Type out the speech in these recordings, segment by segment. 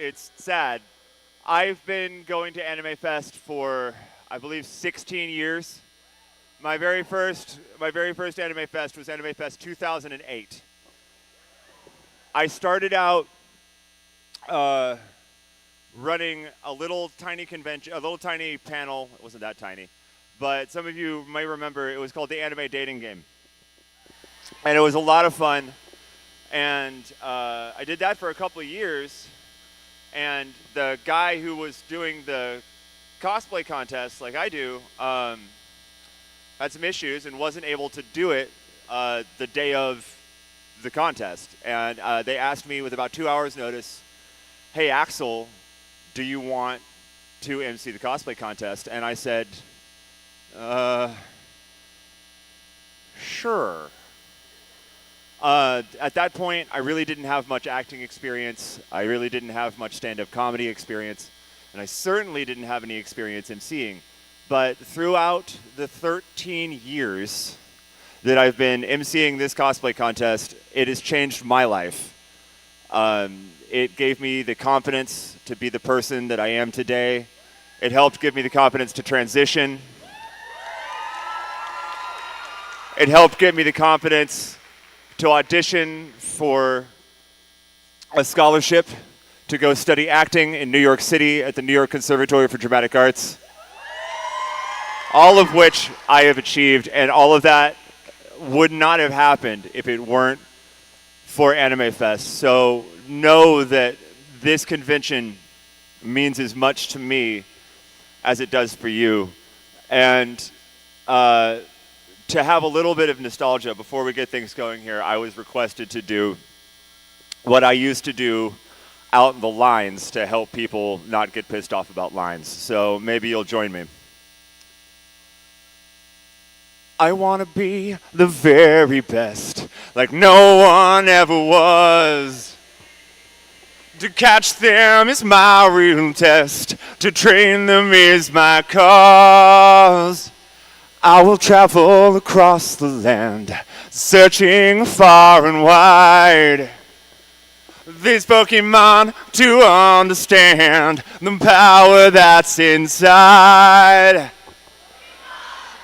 it's sad. I've been going to Anime Fest for, I believe, 16 years. My very first Anime Fest was Anime Fest 2008. I started out uh, running a little tiny convention, a little tiny panel. It wasn't that tiny, but some of you may remember it was called the Anime Dating Game, and it was a lot of fun. And I did that for a couple of years. And the guy who was doing the cosplay contest, like I do, had some issues and wasn't able to do it the day of the contest. And they asked me with about 2 hours notice, hey, Axel, do you want to MC the cosplay contest? And I said, sure. At that point, I really didn't have much acting experience. I really didn't have much stand-up comedy experience. And I certainly didn't have any experience emceeing. But throughout the 13 years that I've been emceeing this cosplay contest, it has changed my life. It gave me the confidence to be the person that I am today. It helped give me the confidence to transition. It helped give me the confidence to audition for a scholarship to go study acting in New York City at the New York Conservatory for Dramatic Arts. All of which I have achieved, and all of that would not have happened if it weren't for Anime Fest. So know that this convention means as much to me as it does for you. And to have a little bit of nostalgia before we get things going here, I was requested to do what I used to do out in the lines to help people not get pissed off about lines. So maybe you'll join me. I want to be the very best, like no one ever was. To catch them is my real test, to train them is my cause. I will travel across the land, searching far and wide. These Pokemon to understand the power that's inside.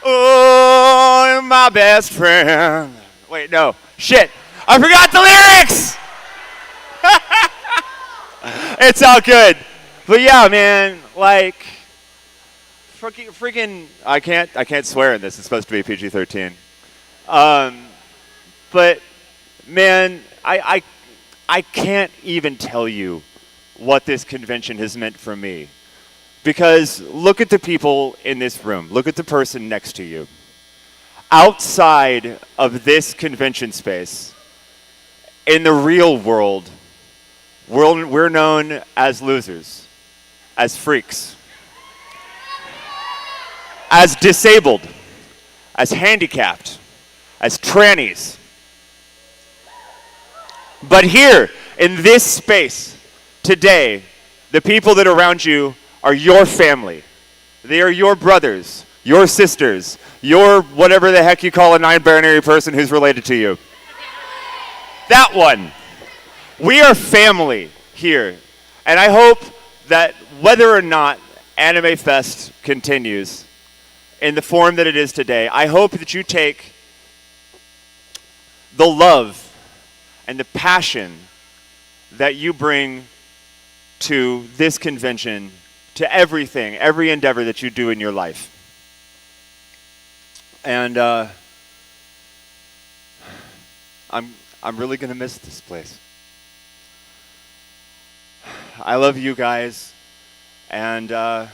Oh, you're my best friend. Wait, no. Shit. I forgot the lyrics! It's all good. But yeah, man, like, freaking, I can't swear in this. It's supposed to be PG-13. But man, I can't even tell you what this convention has meant for me. Because look at the people in this room. Look at the person next to you. Outside of this convention space, in the real world, we're known as losers, as freaks, as disabled, as handicapped, as trannies. But here, in this space, today, the people that are around you are your family. They are your brothers, your sisters, your whatever the heck you call a non-binary person who's related to you. That one. We are family here. And I hope that whether or not Anime Fest continues in the form that it is today, I hope that you take the love and the passion that you bring to this convention, to everything, every endeavor that you do in your life. And I'm really gonna miss this place. I love you guys, and we're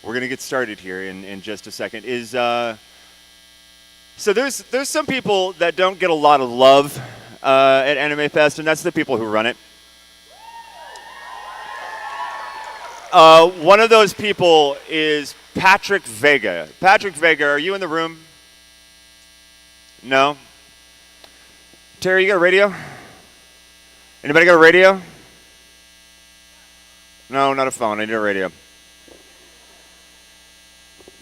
gonna get started here in just a second. So there's some people that don't get a lot of love at Anime Fest, and that's the people who run it. One of those people is Patrick Vega. Patrick Vega, are you in the room? No? Terry, you got a radio? Anybody got a radio? No, not a phone. I need a radio.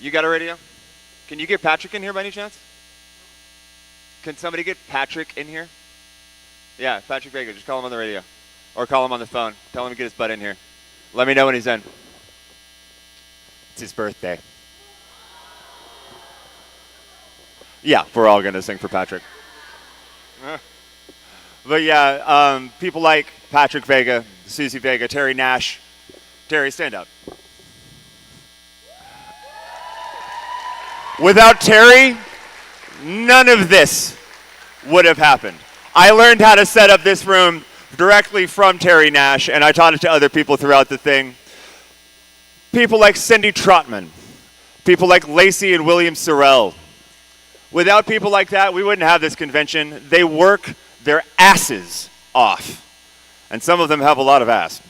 You got a radio? Can you get Patrick in here by any chance? Can somebody get Patrick in here? Yeah, Patrick Vega. Just call him on the radio. Or call him on the phone. Tell him to get his butt in here. Let me know when he's in. It's his birthday. Yeah, we're all going to sing for Patrick. But yeah, people like Patrick Vega, Susie Vega, Terry Nash. Terry, stand up. Without Terry, none of this would have happened. I learned how to set up this room directly from Terry Nash, and I taught it to other people throughout the thing. People like Cindy Trotman, people like Lacey and William Sorrell. Without people like that, we wouldn't have this convention. They work their asses off, and some of them have a lot of ass.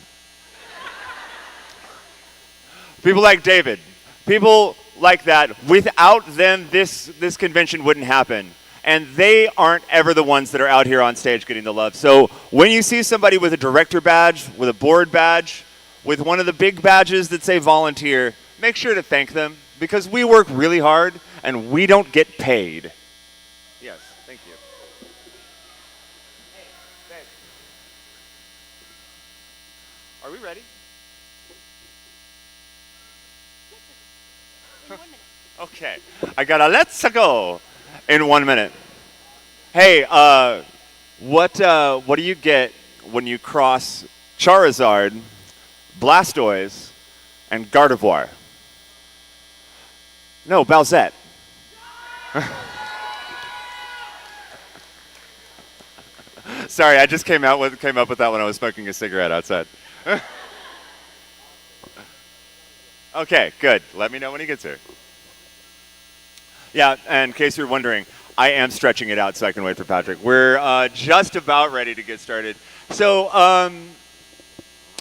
People like David, people like that. Without them, this convention wouldn't happen. And they aren't ever the ones that are out here on stage getting the love. So when you see somebody with a director badge, with a board badge, with one of the big badges that say volunteer, make sure to thank them, because we work really hard and we don't get paid. Yes, thank you. Hey, thanks. Are we ready? In 1 minute. Okay, I got a let's go in 1 minute. Hey, what do you get when you cross Charizard, Blastoise, and Gardevoir? No, Bowsette. Sorry, I just came up with that when I was smoking a cigarette outside. Okay, good. Let me know when he gets here. Yeah, and in case you're wondering, I am stretching it out so I can wait for Patrick. We're just about ready to get started. So,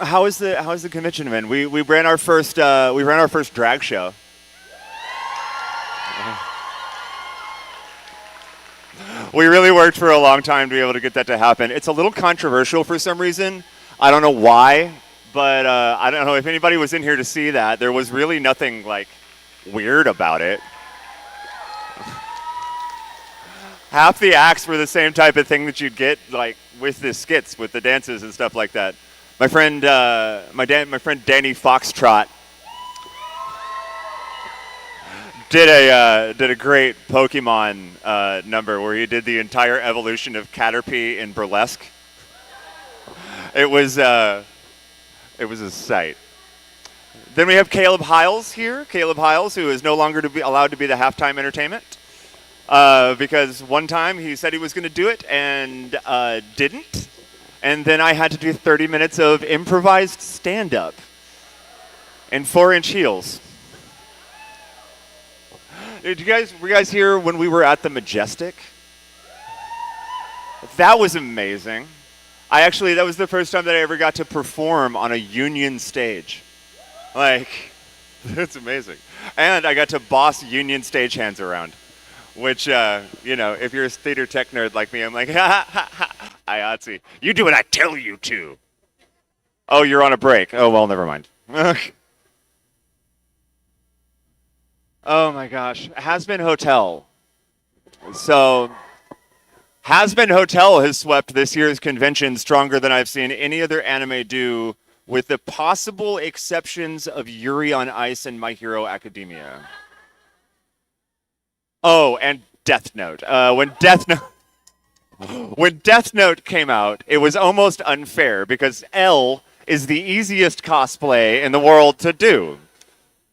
how is the convention, man? We ran our first drag show. We really worked for a long time to be able to get that to happen. It's a little controversial for some reason. I don't know why, but I don't know if anybody was in here to see that. There was really nothing like weird about it. Half the acts were the same type of thing that you'd get like with the skits, with the dances and stuff like that. My friend, my friend Danny Foxtrot did a great Pokemon number where he did the entire evolution of Caterpie in burlesque. It was a sight. Then we have Caleb Hiles here. Caleb Hiles, who is no longer allowed to be the halftime entertainment. Because one time he said he was going to do it and didn't. And then I had to do 30 minutes of improvised stand-up in 4-inch heels. Were you guys here when we were at the Majestic? That was amazing. That was the first time that I ever got to perform on a union stage. Like, that's amazing. And I got to boss union stagehands around. Which, if you're a theater tech nerd like me, I'm like, ha ha ha, IATSE. You do what I tell you to. Oh, you're on a break. Oh, well, never mind. Oh, my gosh. Has-Been Hotel. So, Has-Been Hotel has swept this year's convention stronger than I've seen any other anime do, with the possible exceptions of Yuri on Ice and My Hero Academia. Oh, and Death Note. When Death Note came out, it was almost unfair because L is the easiest cosplay in the world to do.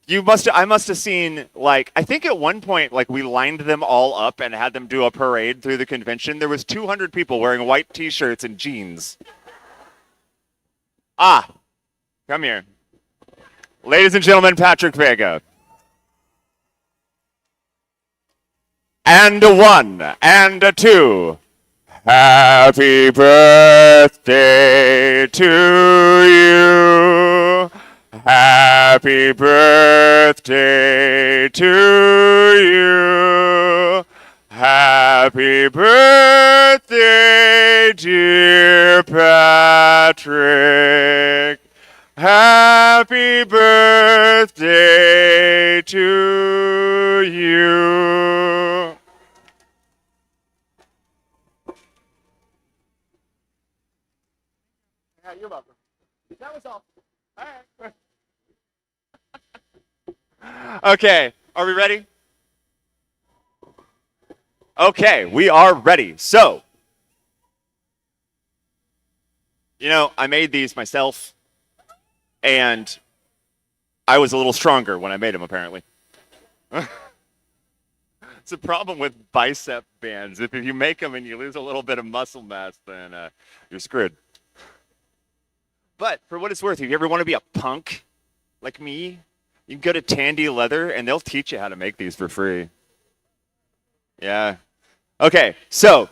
I must have seen, like, I think at one point, like, we lined them all up and had them do a parade through the convention. There was 200 people wearing white t-shirts and jeans. Ah, come here. Ladies and gentlemen, Patrick Vega. And a 1, and a 2. Happy birthday to you. Happy birthday to you. Happy birthday, dear Patrick. Happy birthday to you. Okay, are we ready? Okay, we are ready. So, you know, I made these myself, and I was a little stronger when I made them, apparently. It's a problem with bicep bands. If you make them and you lose a little bit of muscle mass, then you're screwed. But for what it's worth, if you ever want to be a punk like me, you can go to Tandy Leather, and they'll teach you how to make these for free. Yeah. Okay, so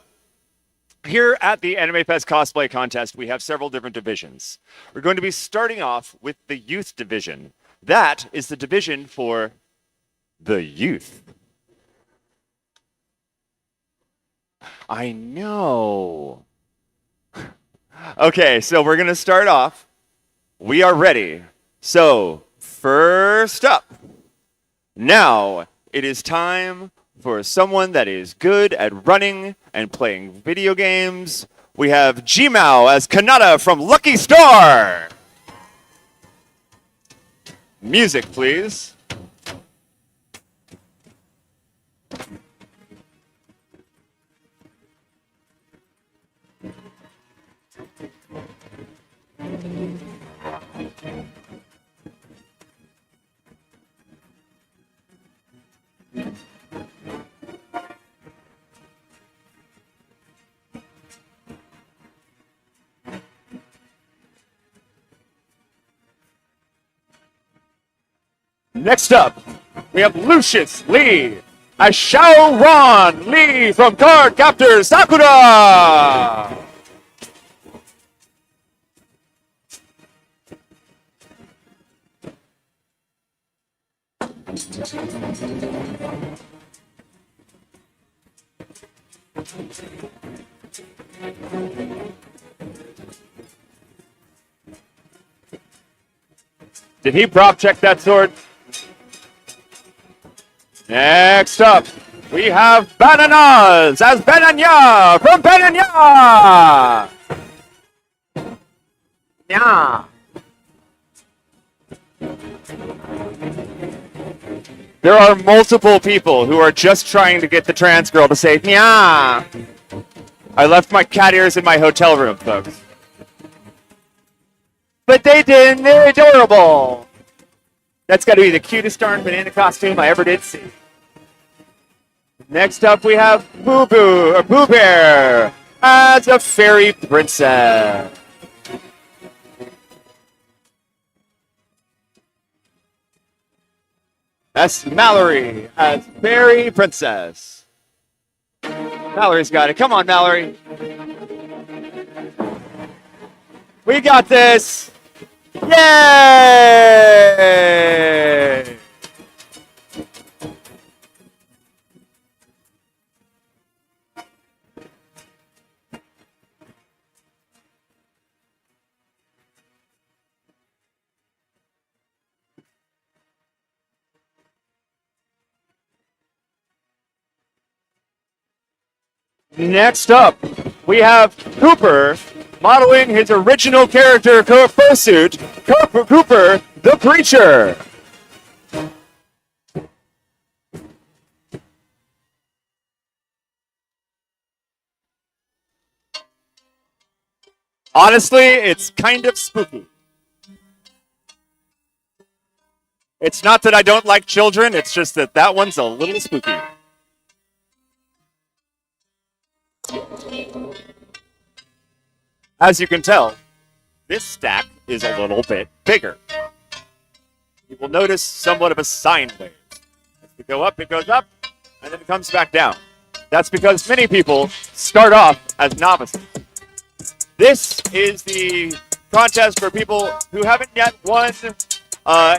here at the Anime Fest Cosplay Contest, we have several different divisions. We're going to be starting off with the youth division. That is the division for the youth. I know. Okay, so we're going to start off. We are ready. So, first up, now it is time for someone that is good at running and playing video games. We have Jimao as Kanata from Lucky Star. Music, please. Next up, we have Lucius Lee as Xiao Ron Lee from Card Captor Sakura. Did he prop check that sword? Next up, we have Bananas as Benanya from Benanya. Yeah. There are multiple people who are just trying to get the trans girl to say, yeah. I left my cat ears in my hotel room, folks. But they didn't. They're adorable. That's got to be the cutest darn banana costume I ever did see. Next up, we have Boo Boo, or Boo Bear, as a fairy princess. That's Mallory as fairy princess. Mallory's got it. Come on, Mallory. We got this. Yay! Next up, we have Cooper modeling his original character fursuit, Cooper the Preacher. Honestly, it's kind of spooky. It's not that I don't like children, it's just that that one's a little spooky. As you can tell, this stack is a little bit bigger. You will notice somewhat of a sine wave. As we go up, it goes up, and then it comes back down. That's because many people start off as novices. This is the contest for people who haven't yet won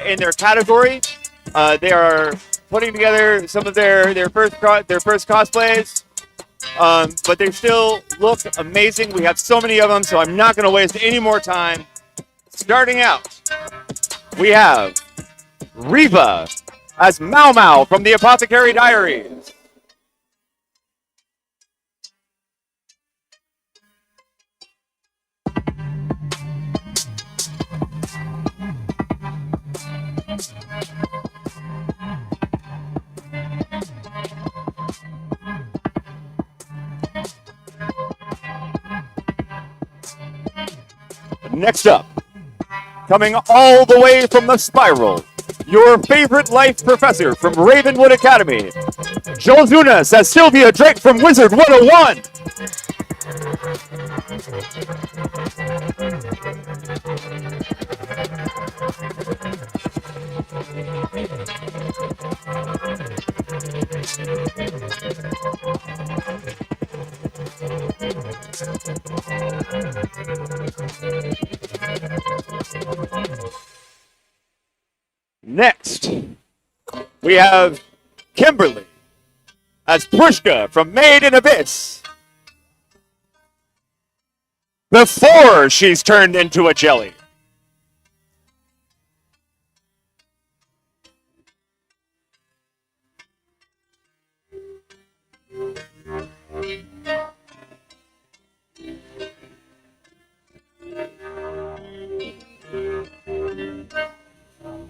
in their category. They are putting together some of their first cosplays. But they still look amazing. We have so many of them, so I'm not going to waste any more time. Starting out, we have Reva as Mau Mau from the Apothecary Diaries. Next up, coming all the way from the Spiral, your favorite life professor from Ravenwood Academy, Jolzunas as Sylvia Drake from Wizard 101. Next, we have Kimberly as Prushka from Made in Abyss. Before she's turned into a jelly.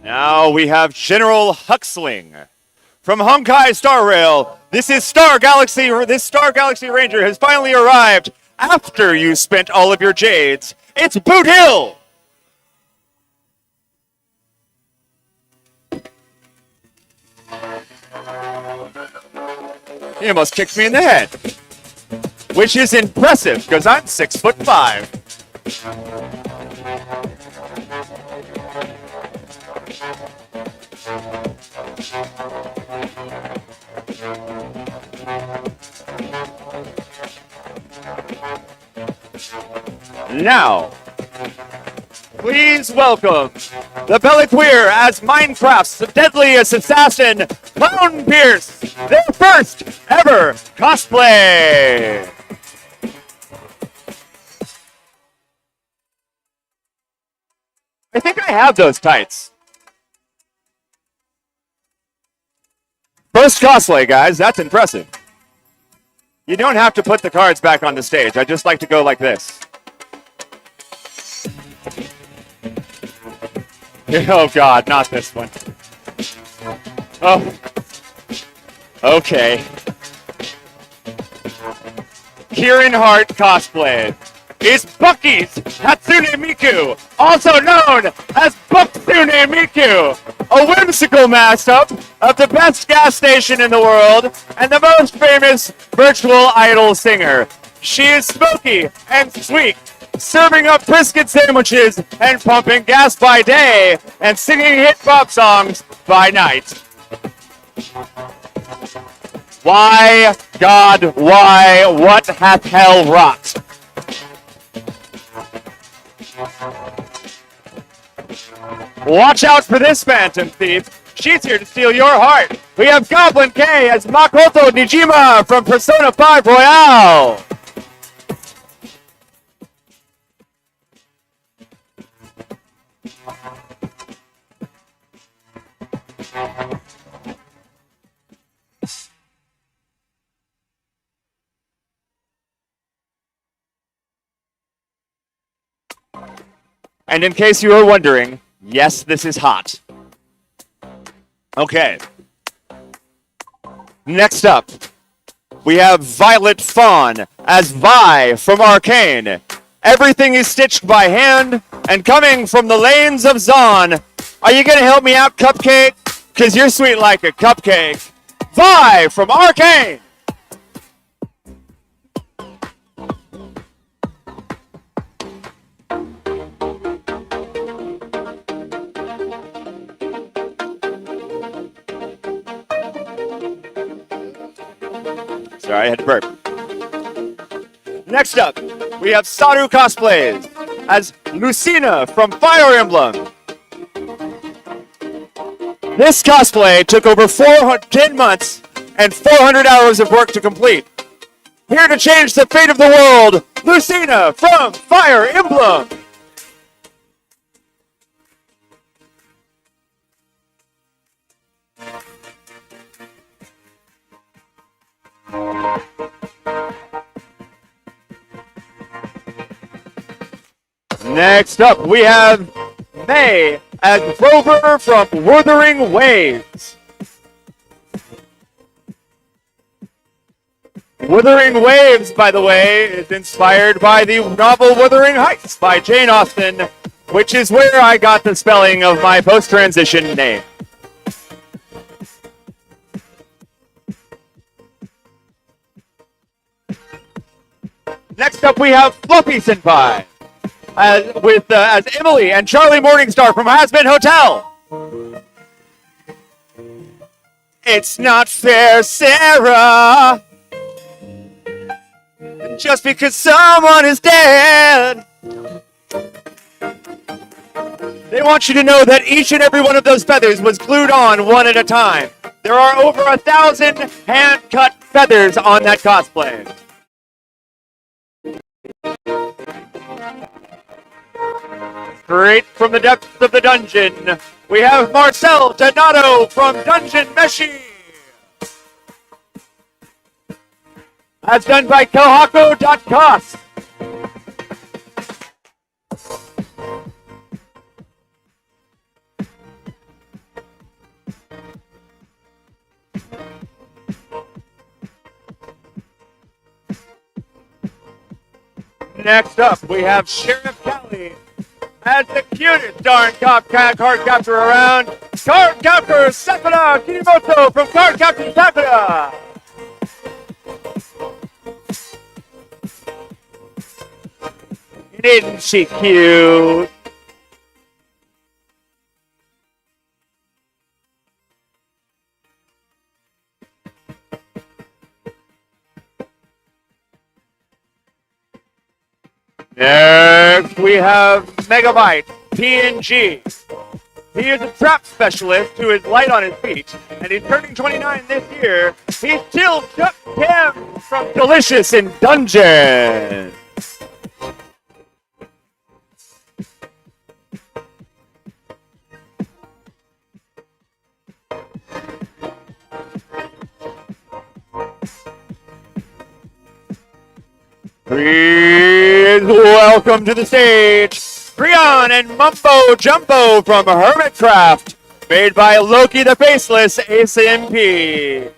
Now we have General Huxling from Honkai Star Rail. This Star Galaxy Ranger has finally arrived after you spent all of your jades. It's Boot Hill! He almost kicked me in the head. Which is impressive, because I'm 6'5". Now, please welcome the Bellaqueer as Minecraft's deadliest assassin, Clown Pierce, their first ever cosplay. I think I have those tights. First cosplay, guys. That's impressive. You don't have to put the cards back on the stage. I just like to go like this. Oh, God, not this one. Oh. Okay. Kieran Hart cosplay is Bucky's Hatsune Miku, also known as Bucksune Miku, a whimsical mashup of the best gas station in the world and the most famous virtual idol singer. She is smoky and sweet, serving up brisket sandwiches and pumping gas by day and singing hit pop songs by night. Why, God, why, what hath hell wrought? Watch out for this phantom thief. She's here to steal your heart. We have Goblin K as Makoto Nijima from Persona 5 Royale. And in case you were wondering, yes, this is hot. Okay. Next up, we have Violet Fawn as Vi from Arcane. Everything is stitched by hand and coming from the lanes of Zon. Are you going to help me out, Cupcake? Because you're sweet like a cupcake. Vi from Arcane. Sorry, I had to burp. Next up, we have Saru Cosplays as Lucina from Fire Emblem. This cosplay took over 10 months and 400 hours of work to complete. Here to change the fate of the world, Lucina from Fire Emblem. Next up, we have May as Rover from Wuthering Waves. Wuthering Waves, by the way, is inspired by the novel Wuthering Heights by Jane Austen, which is where I got the spelling of my post-transition name. Next up, we have Fluffy Senpai as Emily and Charlie Morningstar from Hazbin Hotel. It's not fair, Sarah, just because someone is dead. They want you to know that each and every one of those feathers was glued on one at a time. There are over 1,000 hand-cut feathers on that cosplay. Straight from the depths of the dungeon, we have Marcel Donato from Dungeon Meshi. As done by Kohako.cos. Next up, we have Sheriff Kelly as the cutest darn card captor around, Card Captor Sakura Kirimoto from Card Captor Sakura. Isn't she cute? Next, we have Megabyte PNG. He is a trap specialist who is light on his feet, and he's turning 29 this year. He's still Chuck Kim from Delicious in Dungeon. Please welcome to the stage, Creon and Mumbo Jumbo from Hermitcraft, made by Loki the Faceless ACMP.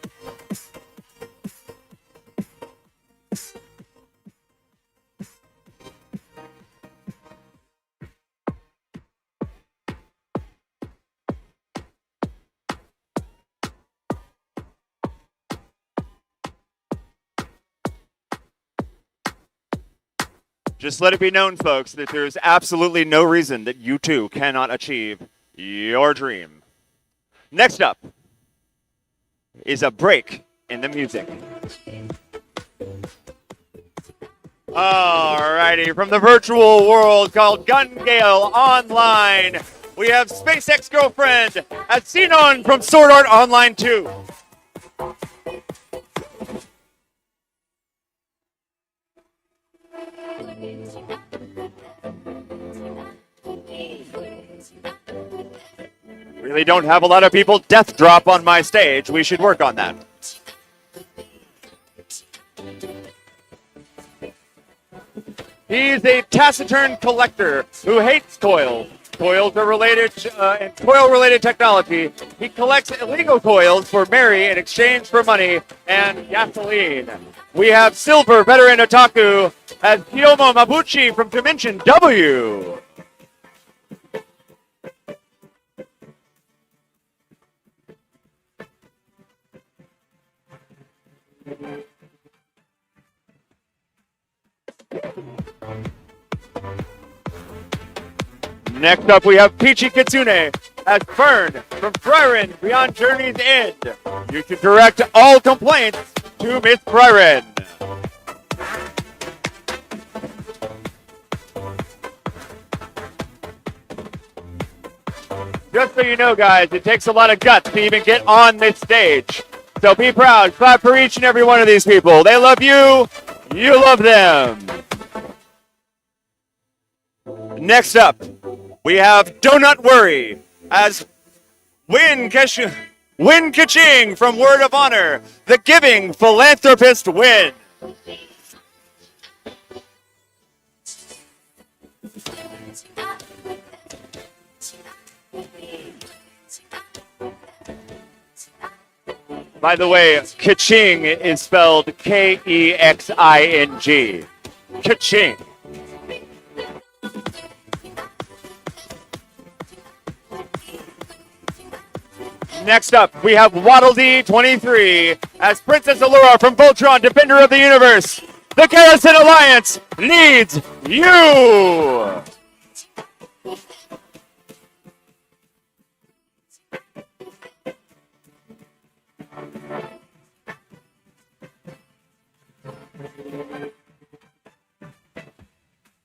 Just let it be known, folks, that there is absolutely no reason that you too cannot achieve your dream. Next up is a break in the music. Alrighty, from the virtual world called Gun Gale Online, we have Space Ex-Girlfriend as Xenon from Sword Art Online 2. Really don't have a lot of people death drop on my stage. We should work on that. He's a taciturn collector who hates coils. Coils are related and coil-related technology. He collects illegal coils for Mary in exchange for money and gasoline. We have Silver, veteran otaku, as Kiyomo Mabuchi from Dimension W. Next up, we have Peachy Kitsune as Fern from Frieren Beyond Journey's End. You can direct all complaints to Miss Frieren. Just so you know, guys, it takes a lot of guts to even get on this stage. So be proud. Clap for each and every one of these people. They love you. You love them. Next up, we have Donut Worry as Win Kaching from Word of Honor, the giving philanthropist Win. By the way, Kaching is spelled K-E-X-I-N-G. Kaching. Next up, we have Waddle D 23 as Princess Allura from Voltron, Defender of the Universe. The Garrison Alliance needs you!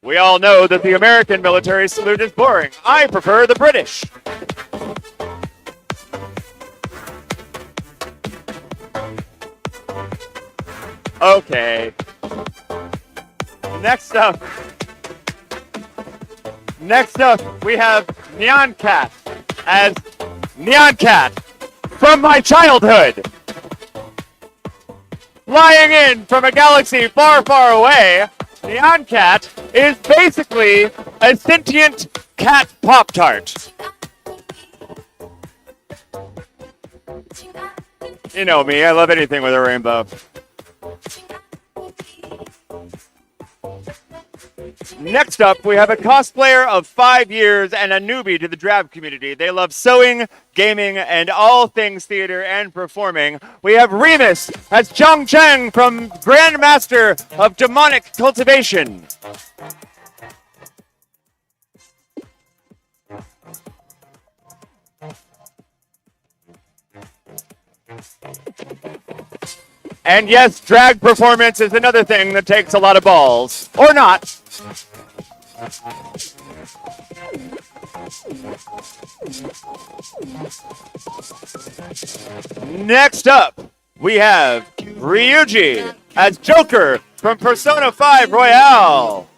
We all know that the American military salute is boring. I prefer the British. Okay. Next up, we have Neon Cat as Neon Cat from my childhood. Flying in from a galaxy far, far away, Neon Cat is basically a sentient cat Pop-Tart. You know me, I love anything with a rainbow. Next up, we have a cosplayer of 5 years and a newbie to the drag community. They love sewing, gaming, and all things theater and performing. We have Remus as Chong Cheng from Grandmaster of Demonic Cultivation. And yes, drag performance is another thing that takes a lot of balls. Or not. Next up, we have Ryuji as Joker from Persona 5 Royale.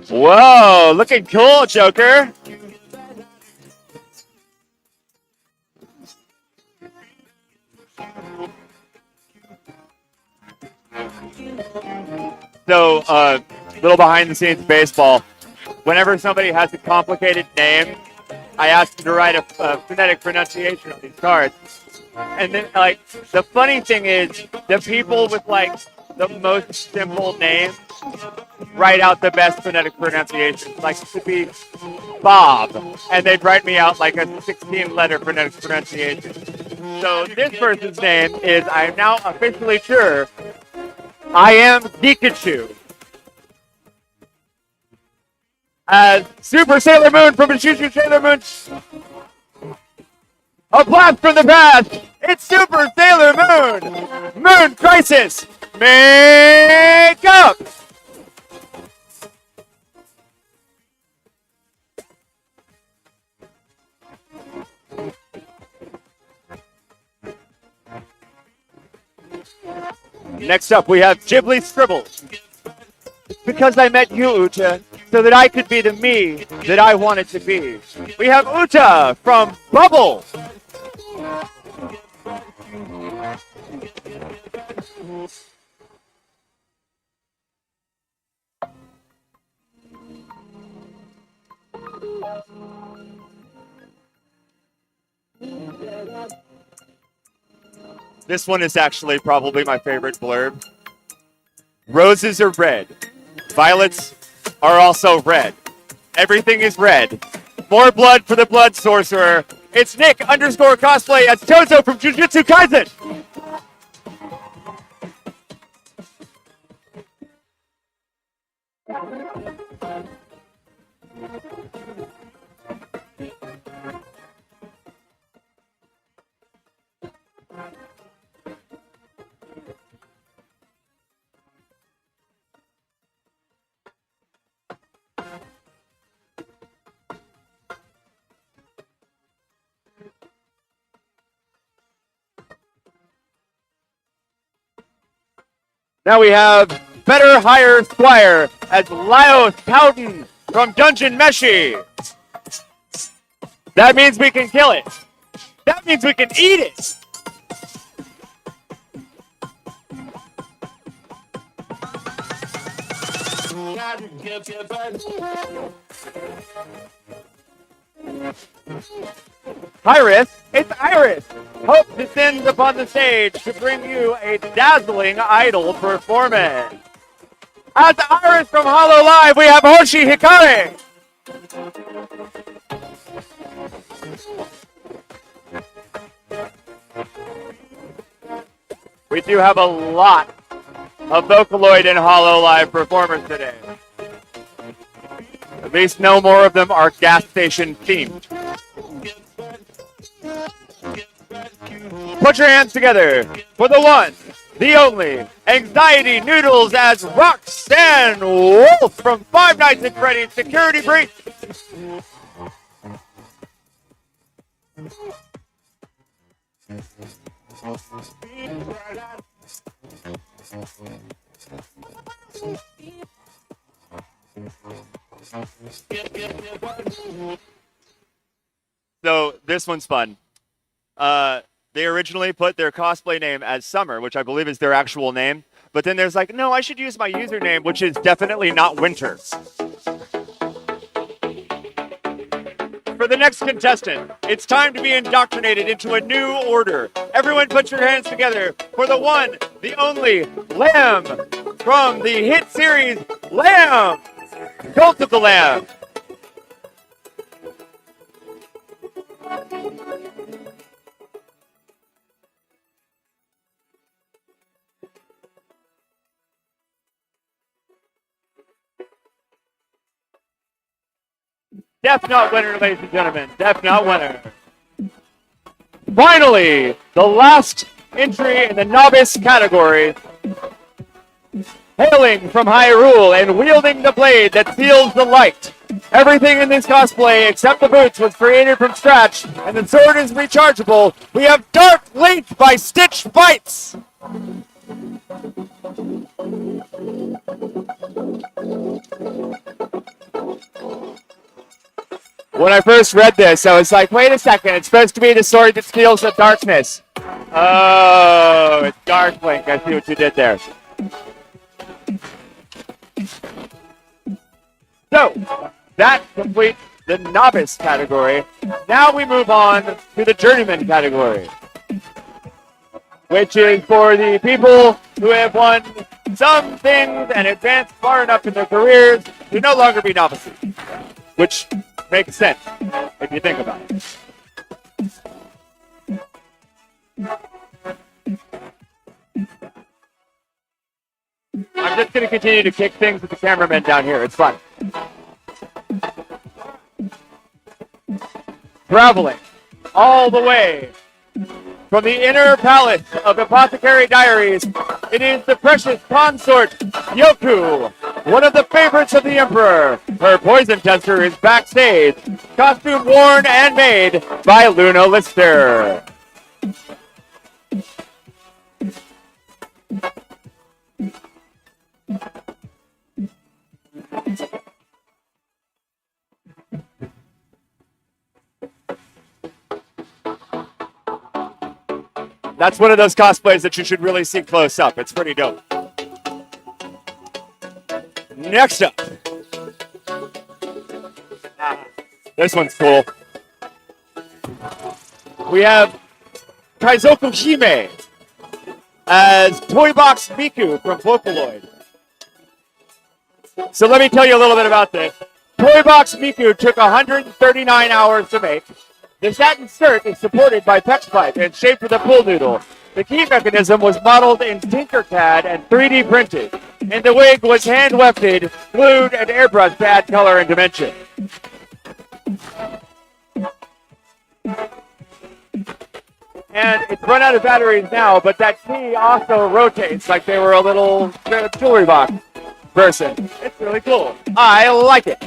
Whoa, looking cool, Joker. So, little behind the scenes baseball. Whenever somebody has a complicated name, I ask them to write a phonetic pronunciation on these cards. And then, like, the funny thing is, the people with, like, the most simple names write out the best phonetic pronunciations. Like, it could be Bob, and they'd write me out, like, a 16-letter phonetic pronunciation. So this person's name is, I'm now officially sure, I am Pikachu. As Super Sailor Moon from Shushu Sailor Moon. A blast from the past. It's Super Sailor Moon. Moon Crisis. Make up. Next up, we have Ghibli Scribble. It's because I met you, Uta, so that I could be the me that I wanted to be. We have Uta from Bubble. This one is actually probably my favorite blurb. Roses are red. Violets are also red. Everything is red. More blood for the blood sorcerer. It's Nick _cosplay as Tozo from Jujutsu Kaisen. Now we have Better Hire Squire as Laios Cowden from Dungeon Meshi. That means we can kill it. That means we can eat it. Iris, it's Iris Hope descends upon the stage to bring you a dazzling idol performance. As Iris from Hollow Live, we have Hoshi Hikari. We do have a lot of Vocaloid and Hollow Live performers today. At least no more of them are gas station themed. Put your hands together for the one, the only, Anxiety Noodles as Roxanne Wolf from Five Nights at Freddy's Security Breach. So this one's fun. They originally put their cosplay name as Summer, which I believe is their actual name. But then there's like, no, I should use my username, which is definitely not Winter. For the next contestant, it's time to be indoctrinated into a new order. Everyone put your hands together for the one, the only, Lamb from the hit series Lamb, Cult of the Lamb. Death Knot winner, ladies and gentlemen. Death Knot winner. Finally, the last entry in the novice category. Hailing from Hyrule and wielding the blade that seals the light. Everything in this cosplay except the boots was created from scratch, and the sword is rechargeable. We have Dark Link by Stitch Bites. When I first read this, I was like, wait a second, it's supposed to be the sword that steals the darkness. Oh, it's Dark Link. I see what you did there. So, that completes the novice category. Now we move on to the journeyman category, which is for the people who have won some things and advanced far enough in their careers to no longer be novices, which makes sense if you think about it. I'm just going to continue to kick things with the cameraman down here. It's fun. Traveling all the way from the inner palace of Apothecary Diaries, it is the precious consort, Yoku, one of the favorites of the Emperor. Her poison tester is backstage, costume worn and made by Luna Lister. That's one of those cosplays that you should really see close up. It's pretty dope. Next up. This one's cool. We have Kaizoku Hime as Toy Box Miku from Vocaloid. So let me tell you a little bit about this. Toy Box Miku took 139 hours to make. The satin skirt is supported by PEX pipe and shaped with a pool noodle. The key mechanism was modeled in Tinkercad and 3D printed, and the wig was hand wefted, glued, and airbrushed to add color and dimension. And it's run out of batteries now, but that key also rotates like they were a little jewelry box person. It's really cool. I like it.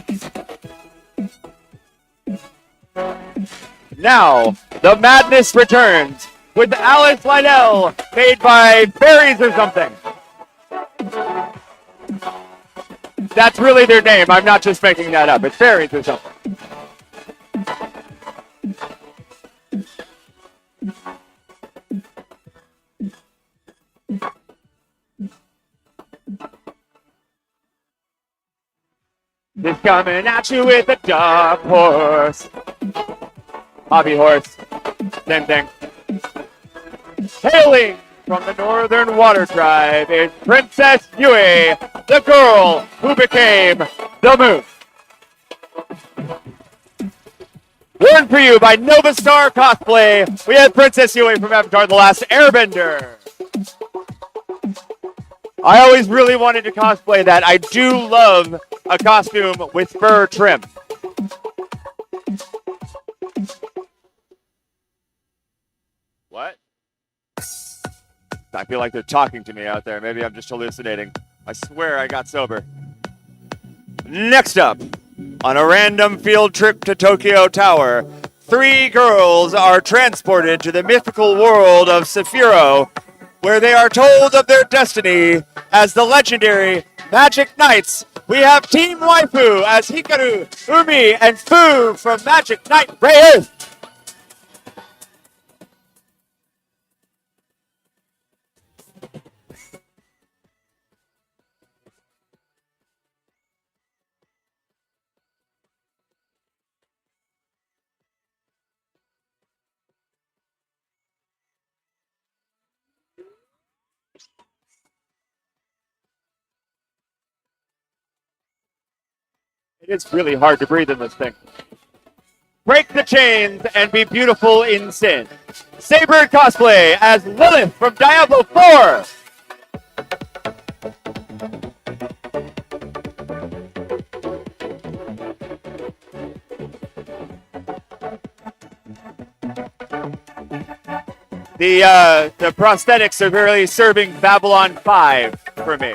Now, the madness returns with Alice Lydell, made by Fairies or something. That's really their name. I'm not just making that up. It's Fairies or something. He's coming at you with a dark horse. Hobby horse. Same thing. Hailing from the Northern Water Tribe is Princess Yui, the girl who became the moon. Worn for you by Nova Star Cosplay, we have Princess Yui from Avatar The Last Airbender. I always really wanted to cosplay that. I do love a costume with fur trim. What? I feel like they're talking to me out there. Maybe I'm just hallucinating. I swear I got sober. Next up, on a random field trip to Tokyo Tower, 3 girls are transported to the mythical world of Sapphiroh, where they are told of their destiny as the legendary Magic Knights. We have Team Waifu as Hikaru, Umi, and Fu from Magic Knight Reyes. It is really hard to breathe in this thing. Break the chains and be beautiful in sin. Saybird Cosplay as Lilith from Diablo 4. The prosthetics are really serving Babylon 5 for me.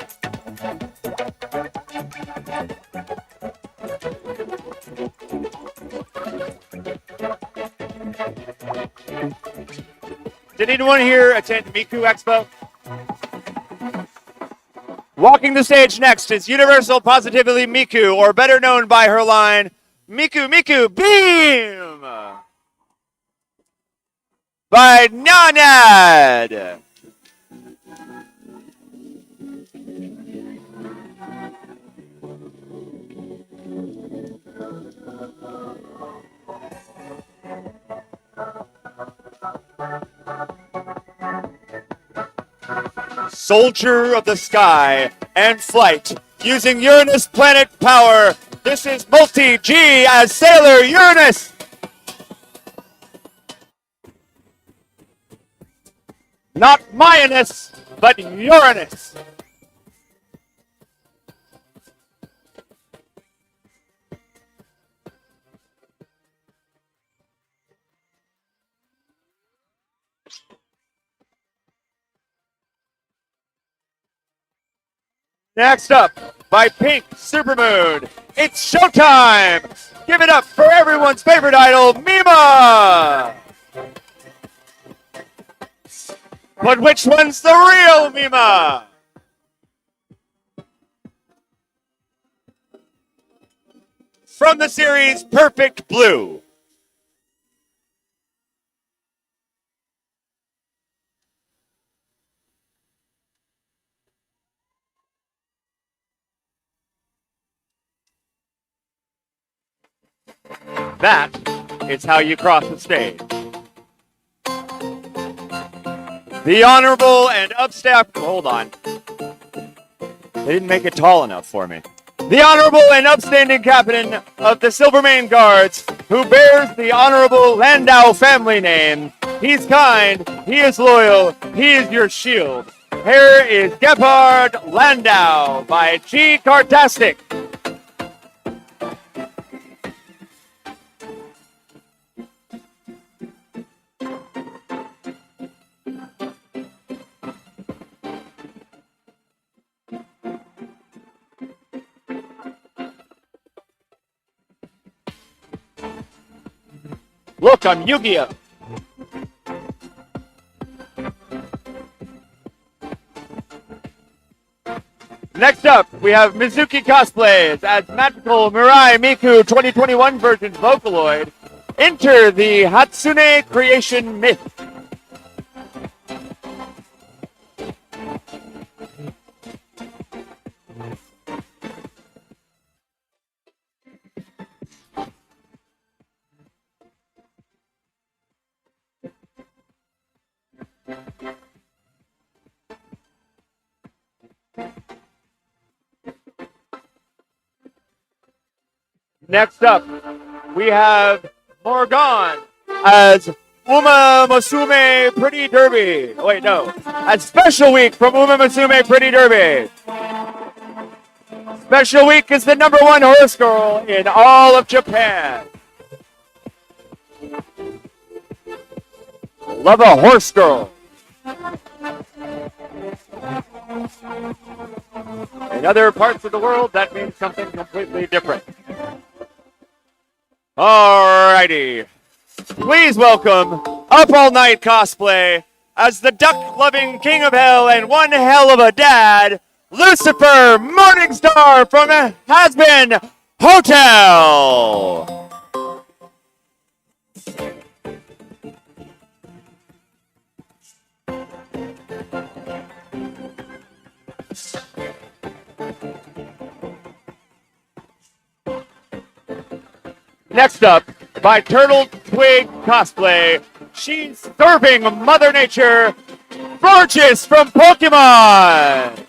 Did anyone here attend Miku Expo? Walking the stage next is Universal Positively Miku, or better known by her line, Miku Miku Beam! By Nanad! Soldier of the sky and flight, using Uranus planet power. This is Multi-G as Sailor Uranus. Not Myanus, but Uranus. Next up, by Pink Supermoon, it's showtime! Give it up for everyone's favorite idol, Mima! But which one's the real Mima? From the series Perfect Blue. That is how you cross the stage. The honorable and upstanding. Hold on. They didn't make it tall enough for me. The honorable and upstanding captain of the Silvermane Guards, who bears the honorable Landau family name. He's kind, he is loyal, he is your shield. Here is Gebhard Landau by G. Cartastic. Look, I'm Yu-Gi-Oh! Next up, we have Mizuki Cosplays as Magical Mirai Miku 2021 version Vocaloid. Enter the Hatsune Creation Myth. Next up, we have Morgan as Uma Musume Pretty Derby. Wait, no. A special week from Uma Musume Pretty Derby. Special week is the #1 horse girl in all of Japan. Love a horse girl. In other parts of the world, that means something completely different. Alrighty. Please welcome Up All Night Cosplay as the duck-loving king of hell and one hell of a dad, Lucifer Morningstar from Has-Been Hotel. Next up, by Turtle Twig Cosplay, she's serving Mother Nature, Gorgeous from Pokemon.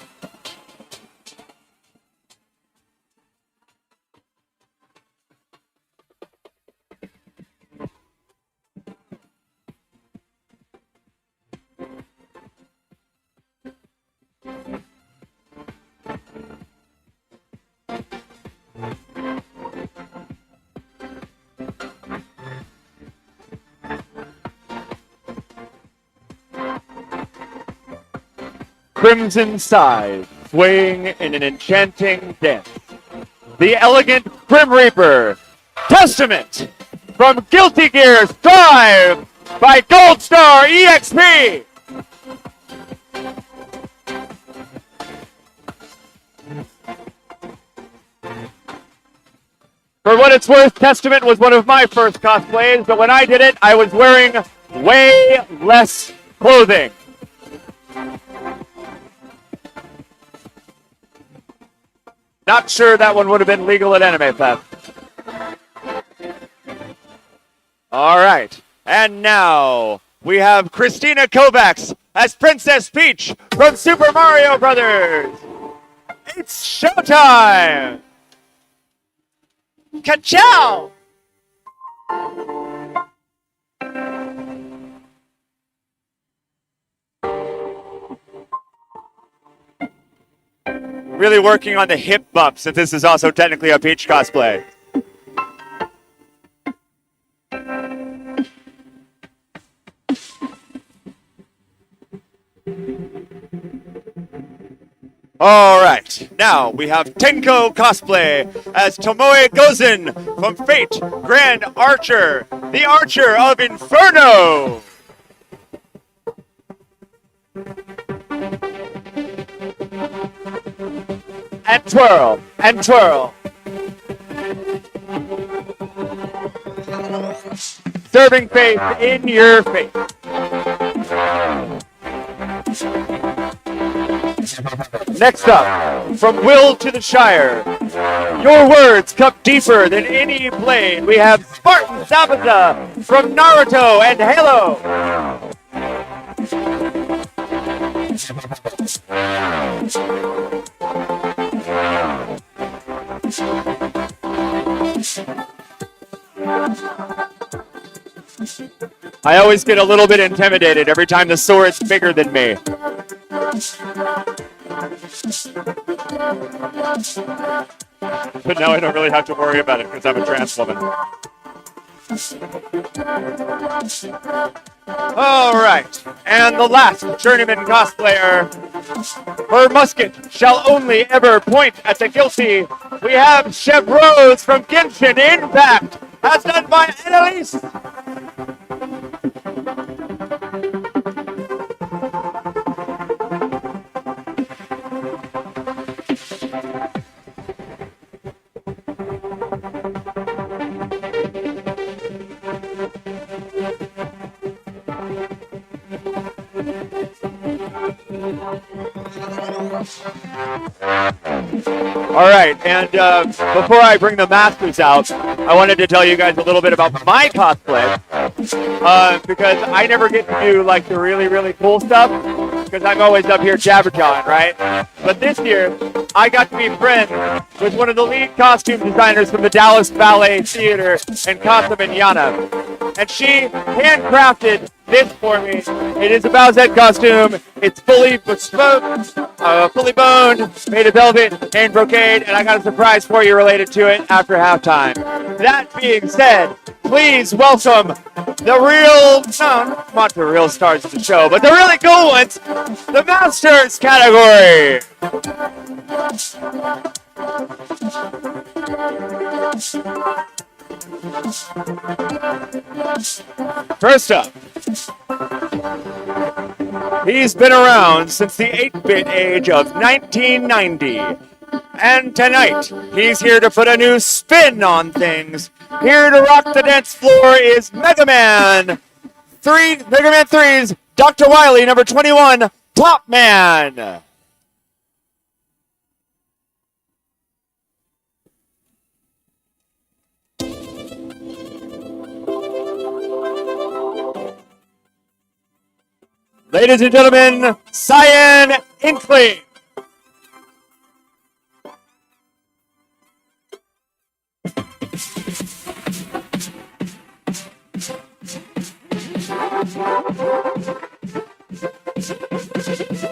Crimson Side, swaying in an enchanting dance. The elegant Grim Reaper, Testament from Guilty Gear Strive by Gold Star EXP. For what it's worth, Testament was one of my first cosplays, but when I did it, I was wearing way less clothing. Not sure that one would have been legal at Anime Fest. All right. And now we have Christina Kovacs as Princess Peach from Super Mario Brothers. It's showtime! Ka-chow! Really working on the hip bump since this is also technically a Peach cosplay. All right, now we have Tenko cosplay as Tomoe Gozen from Fate Grand Archer, the Archer of Inferno. And twirl, and twirl. Serving faith in your face. Next up, from Will to the Shire, your words cut deeper than any blade. We have Spartan Zabuza from Naruto and Halo. I always get a little bit intimidated every time the sword's bigger than me. But now I don't really have to worry about it because I'm a trans woman. All right, and the last Journeyman cosplayer. Her musket shall only ever point at the guilty. We have Chef Rose from Genshin Impact, as done by Annalise. All right, and before I bring the masters out, I wanted to tell you guys a little bit about my cosplay because I never get to do like the really, really cool stuff because I'm always up here jabberjawing, right? But this year, I got to be friends with one of the lead costume designers from the Dallas Ballet Theater and Casa Manana. And she handcrafted this for me. It is a Bowsette costume. It's fully bespoke, fully boned, made of velvet, hand brocade, and I got a surprise for you related to it after halftime. That being said, please welcome the real, no, not the real stars of the show, but the really cool ones, the Masters category. First up, he's been around since the 8-bit age of 1990. And tonight, he's here to put a new spin on things. Here to rock the dance floor is Mega Man 3's Dr. Wily, number 21, Top Man. Ladies and gentlemen, Cyan Inkling.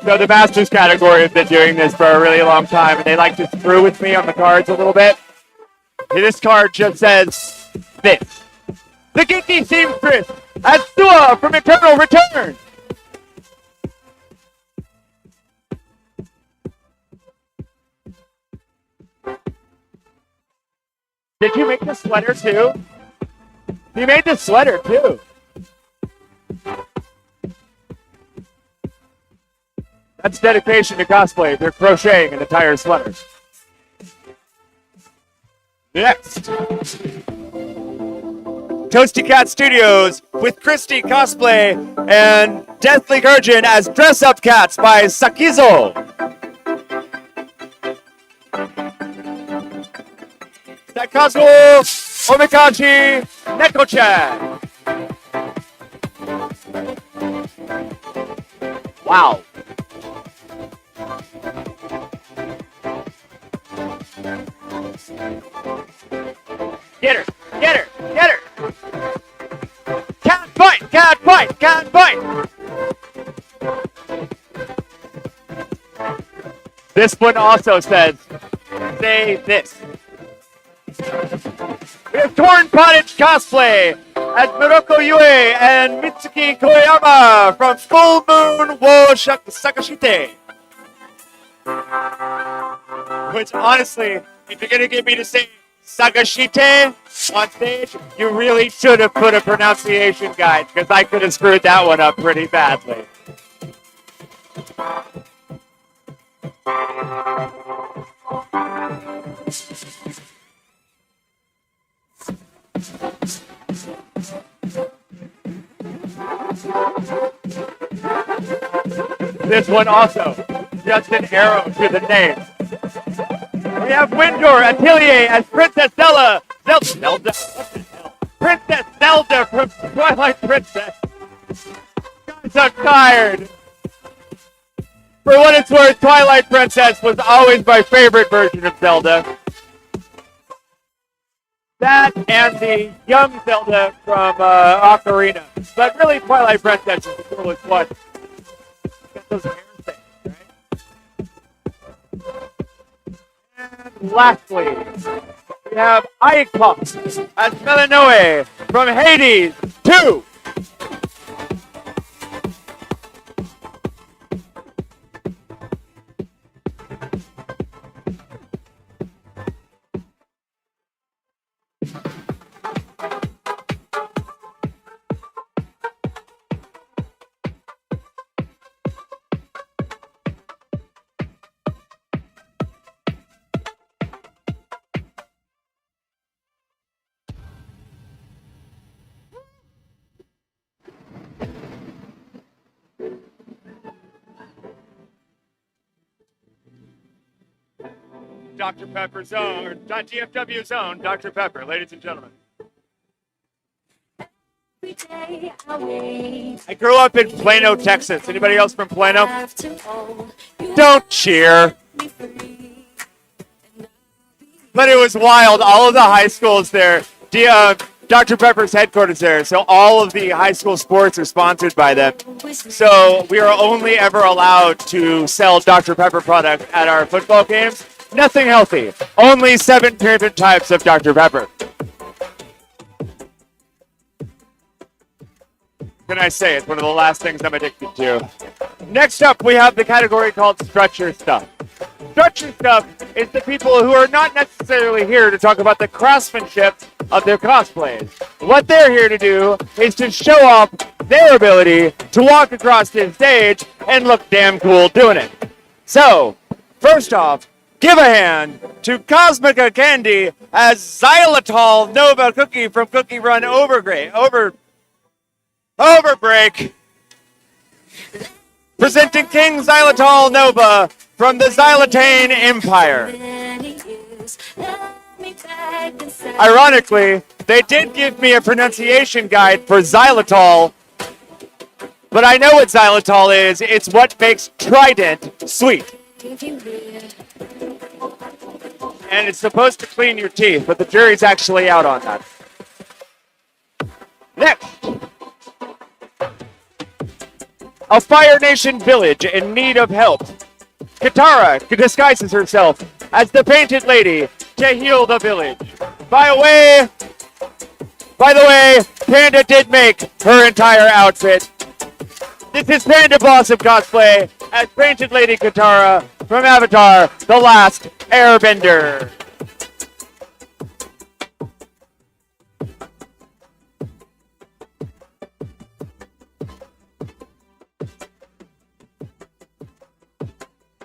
So the Masters category has been doing this for a really long time, and they like to screw with me on the cards a little bit. This card just says this. The geeky seamstress, Atsua from Eternal Return. Did you make the sweater too? You made the sweater too. That's dedication to cosplay. They're crocheting an entire sweater. Next. Toasty Cat Studios with Christy Cosplay and Deathly Virgin as Dress Up Cats by Sakizo. Sakazo Omikachi Neko-chan. Wow. Get her, get her, get her. Cat fight, cat fight, cat fight. This one also says, say this. We have Torn Cottage Cosplay as Miroko Yue and Mitsuki Koyama from Full Moon wo Sakashite. Which honestly, if you're gonna get me to say Sagashite on stage, you really should have put a pronunciation guide because I could have screwed that one up pretty badly. This one also, just an arrow to the name. We have Windor Atelier as Princess Zelda. Zelda? What the hell? Princess Zelda from Twilight Princess. Guys, I'm tired. For what it's worth, Twilight Princess was always my favorite version of Zelda. That and the young Zelda from Ocarina. But really, Twilight Princess is the coolest one. Got those hair things, right? And lastly, we have Icon as Melanoe from Hades 2. Dr. Pepper's own, or DFW's own Dr. Pepper, ladies and gentlemen. I grew up in Plano, Texas. Anybody else from Plano? Don't cheer. But it was wild. All of the high schools there. Dr. Pepper's headquarters there. So all of the high school sports are sponsored by them. So we are only ever allowed to sell Dr. Pepper product at our football games. Nothing healthy. Only 7 different types of Dr. Pepper. Can I say it's one of the last things I'm addicted to. Next up, we have the category called Strut Your Stuff. Strut Your Stuff is the people who are not necessarily here to talk about the craftsmanship of their cosplays. What they're here to do is to show off their ability to walk across this stage and look damn cool doing it. So, first off, give a hand to Cosmica Candy as Xylitol Nova Cookie from Cookie Run Overbreak. Presenting King Xylitol Nova from the Xylitane Empire. Ironically, they did give me a pronunciation guide for xylitol, but I know what xylitol is. It's what makes Trident sweet. And it's supposed to clean your teeth, but the jury's actually out on that. Next. A Fire Nation village in need of help. Katara disguises herself as the Painted Lady to heal the village. By the way, Panda did make her entire outfit. This is Panda Boss of Cosplay as Painted Lady Katara from Avatar: The Last Airbender.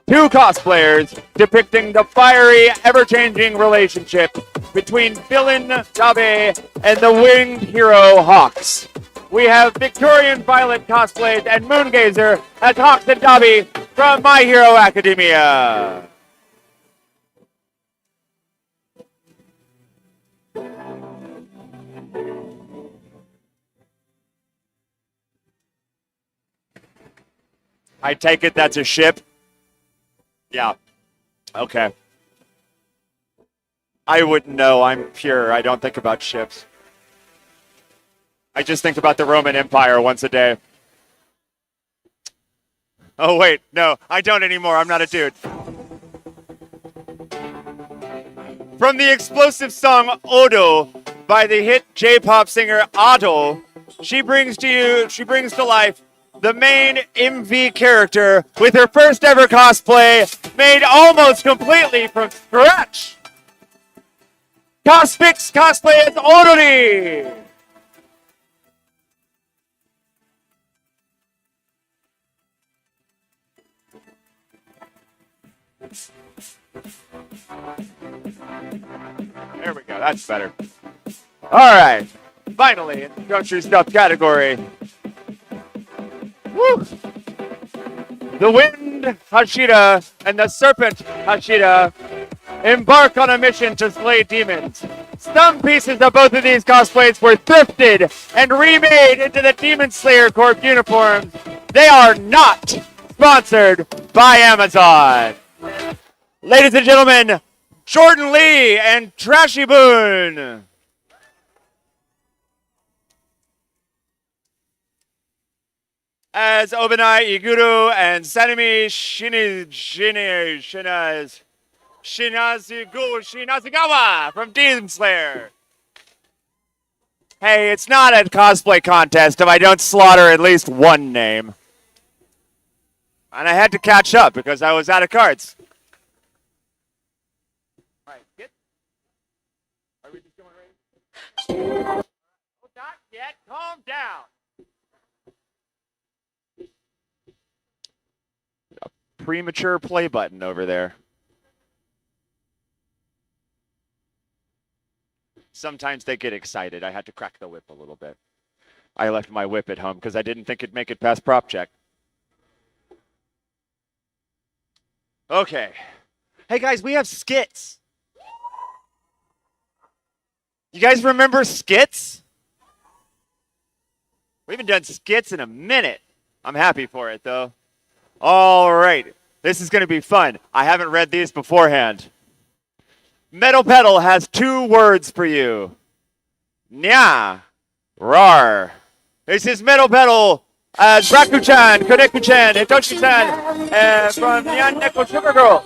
Two cosplayers depicting the fiery, ever-changing relationship between villain Dabe and the winged hero Hawks. We have Victorian Violet cosplayed and Moongazer as Hawks and Dabe from My Hero Academia. I take it that's a ship? Yeah. Okay. I wouldn't know. I'm pure. I don't think about ships. I just think about the Roman Empire once a day. Oh, wait. No, I don't anymore. I'm not a dude. From the explosive song Odo by the hit J-pop singer Ado, she brings to life the main MV character with her first ever cosplay made almost completely from scratch. Cosmix cosplay as Orori. There we go, that's better. All right, finally in the Structure Stuff category. Woo! The Wind Hashira and the Serpent Hashira embark on a mission to slay demons. Some pieces of both of these cosplays were thrifted and remade into the Demon Slayer Corp uniforms. They are not sponsored by Amazon. Ladies and gentlemen, Jordan Lee and Trashy Boone. As Obanai Iguro and Sanemi Shinazigawa from Demon Slayer. Hey, it's not a cosplay contest if I don't slaughter at least one name. And I had to catch up because I was out of cards. All right, Skit. Are we just going right? Oh, not yet. Calm down. Premature play button over there. Sometimes they get excited. I had to crack the whip a little bit. I left my whip at home because I didn't think it'd make it past prop check. Okay. Hey guys, we have skits. You guys remember skits? We haven't done skits in a minute. I'm happy for it though. All right, this is going to be fun. I haven't read these beforehand. Metal Pedal has 2 words for you. Nya, rar. This is Metal Pedal as Braku-chan, Koneku-chan, and Toshi-chan from Nyan Neko Sugar Girl.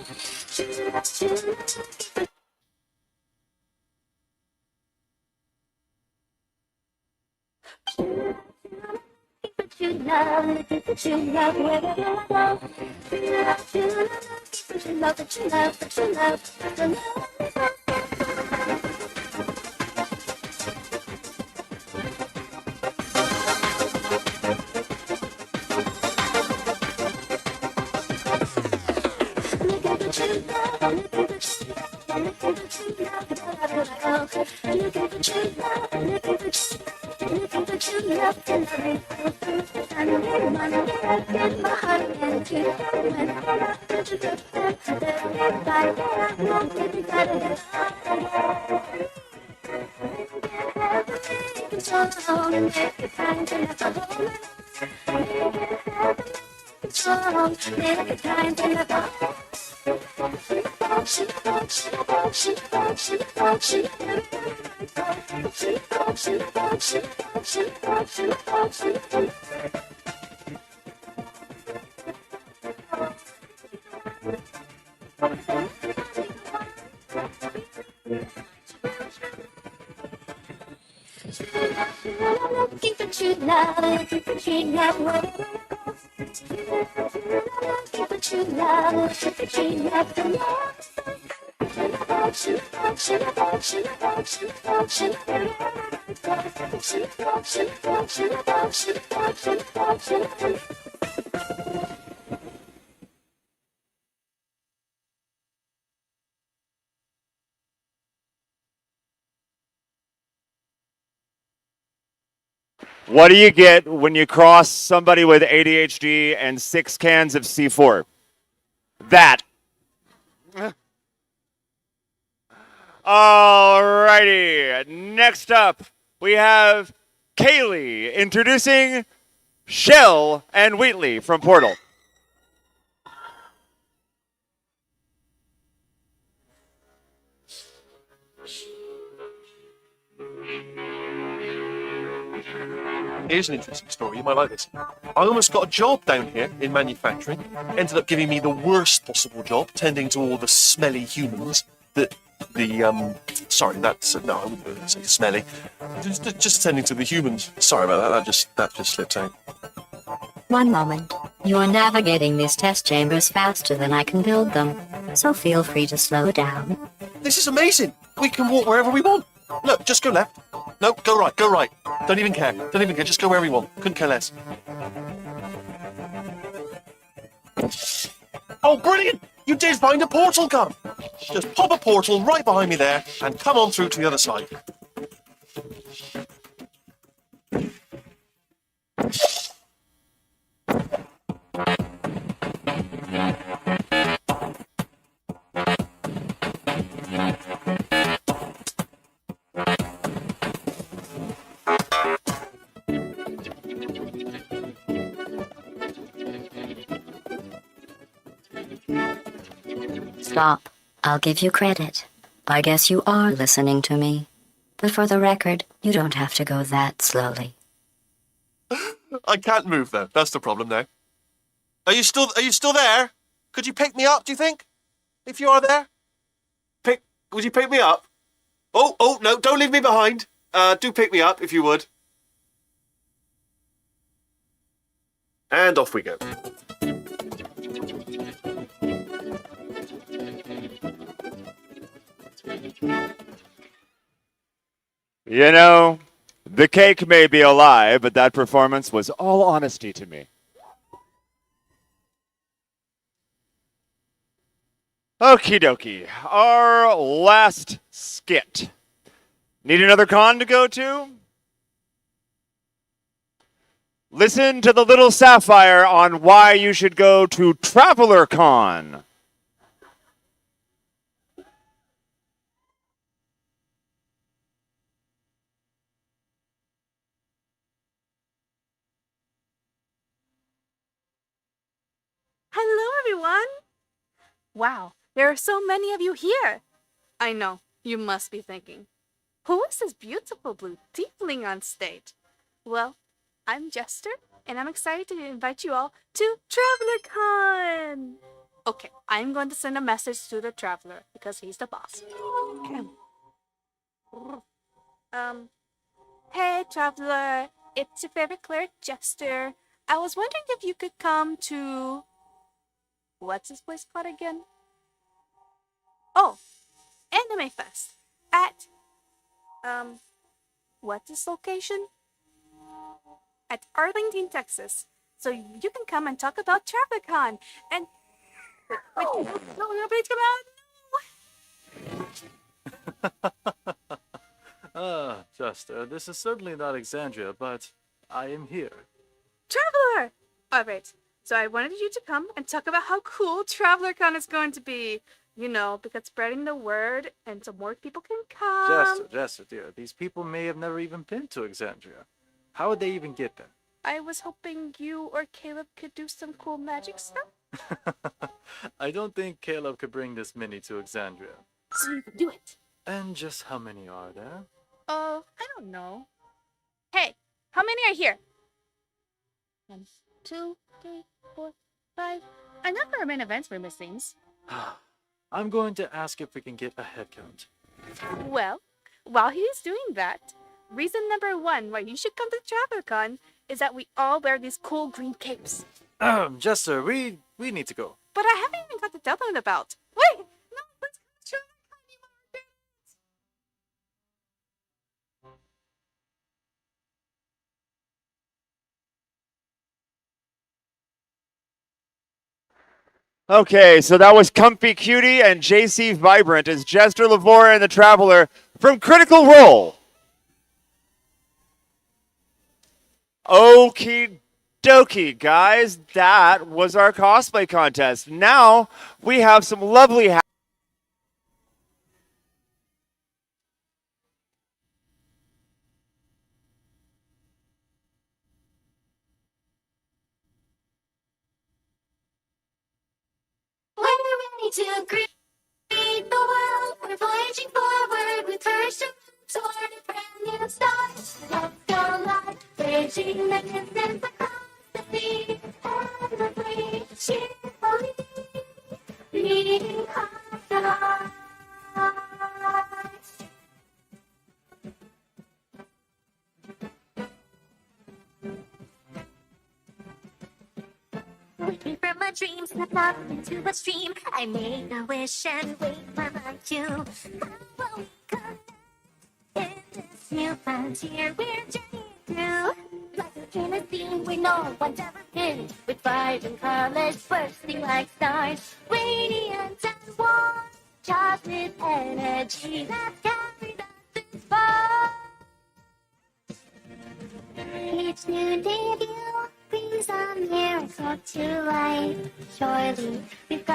What do you get when you cross somebody with ADHD and 6 cans of C4? That. Alrighty. Next up, we have Kaylee introducing Shell and Wheatley from Portal. Here's an interesting story. You might like this. I almost got a job down here in manufacturing. Ended up giving me the worst possible job, tending to all the smelly humans that sorry, that's no, I wouldn't say smelly. Just tending to the humans. Sorry about that. That just slipped out. One moment. You're navigating these test chambers faster than I can build them, so feel free to slow down. This is amazing. We can walk wherever we want. Look, just go left. No, go right, go right. Don't even care. Don't even care. Just go wherever you want. Couldn't care less. Oh, brilliant! You did find a portal gun. Just pop a portal right behind me there and come on through to the other side. Stop. I'll give you credit. I guess you are listening to me. But for the record, you don't have to go that slowly. I can't move though. That's the problem now. Are you still there? Could you pick me up, do you think? If you are there? Would you pick me up? Oh no, don't leave me behind. Do pick me up if you would. And off we go. You know, the cake may be a lie, but that performance was all honesty to me. Okie dokie. Our last skit. Need another con to go to? Listen to the little sapphire on why you should go to Traveler Con. everyone! Wow, there are so many of you here. I know, you must be thinking, who is this beautiful blue tiefling on stage? Well, I'm Jester, and I'm excited to invite you all to TravelerCon! Okay, I'm going to send a message to the Traveler because he's the boss. Hey Traveler, it's your favorite cleric Jester. I was wondering if you could come to... What's this place called again? Oh, Anime Fest at... What's this location? At Arlington, Texas. So you can come and talk about TravelerCon and... Wait, no, please come out! Jester, this is certainly not Exandria, but I am here. Traveler! Alright, so I wanted you to come and talk about how cool TravelerCon is going to be. You know, because spreading the word and so more people can come. Jester, dear, these people may have never even been to Exandria. How would they even get there? I was hoping you or Caleb could do some cool magic stuff. I don't think Caleb could bring this many to Exandria. So you can do it. And just how many are there? I don't know. Hey, how many are here? 1, 2, 3, 4, 5. A number of main events were missing. I'm going to ask if we can get a head count. Well, while he's doing that, reason number 1 why you should come to TravelerCon is that we all wear these cool green capes. Jester, we need to go. But I haven't even got to tell them about. Wait! No, let's go to TravelerCon, you motherfuckers! Okay, so that was Comfy Cutie and JC Vibrant as Jester Lavora and the Traveler from Critical Role. Okie dokie, guys. That was our cosplay contest. Now we have some lovely When we're ready to greet the world, we're voyaging forward with version toward a brand new start. Let's go live, bridging the distance across the sea, evergreen, cheerfully, leading heart to heart. Waking from my dreams, step out into a stream. I make a wish and wait for mine too. How will we connect in this new frontier we're journeying through? Like a dream is seen where no one's ever been. With vibrant colors bursting like stars, radiant and warm, charged with energy that carried us this far. Each new debut brings a miracle to life. Surely we've got